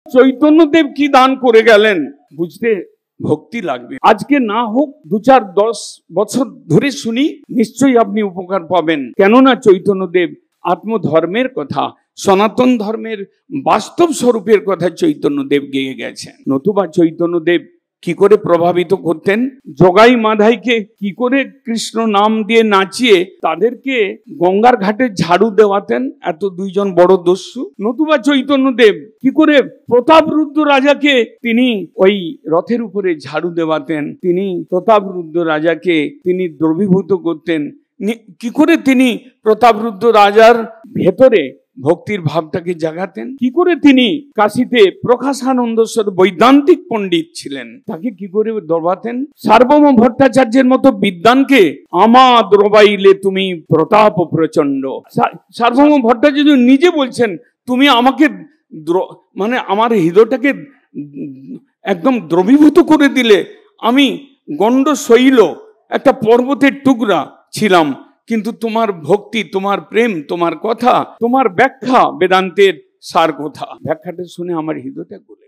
চৈতন্যদেব কি দান করে গেলেন বুঝতে ভক্তি লাগবে। আজকে না হোক 2-4-10 বছর ধরে শুনি, নিশ্চয়ই আপনি উপকার পাবেন। কেননা চৈতন্যদেব আত্মধর্মের কথা, সনাতন ধর্মের বাস্তব স্বরূপের কথা চৈতন্যদেব গেয়ে গেছেন। নতুবা চৈতন্যদেব কি করে প্রভাবিত করতেন? জগাই মাধাইকে কি করে কৃষ্ণ নাম দিয়ে নাচিয়ে তাদেরকে গঙ্গার ঘাটে ঝাড়ু দেওয়াতেন, এত দুইজন বড় দস্যু। নতুবা চৈতন্যদেব কি করে প্রতাপরুদ্র রাজাকে তিনি ওই রথের উপরে ঝাড়ু দেওয়াতেন, তিনি প্রতাপরুদ্র রাজাকে তিনি দ্রবীভূত করতেন, কি করে তিনি প্রতাপরুদ্র রাজার ভেতরে ভক্তির ভাবটাকে জাগাতেন, কি করে তিনি কাশীতে প্রকাশানন্দেশ্বর বৈদান্তিক পণ্ডিত ছিলেন, তাকে কি করে দ্রবাতেন। সার্বভৌম ভট্টাচার্যের মতো বিদ্বানকে আমা দ্রবাইলে তুমি প্রতাপ প্রচন্ড। সার্বভৌম ভট্টাচার্য নিজে বলছেন, তুমি আমাকে মানে আমার হৃদয়টাকে একদম দ্রবীভূত করে দিলে। আমি গণ্ড শৈল একটা পর্বতের টুকরা ছিলাম, কিন্তু তোমার ভক্তি, তোমার প্রেম, তোমার কথা, তোমার ব্যাখ্যা, বেদান্তের সার কথা, ব্যাখ্যাটা শুনে আমার হৃদয়টা গলে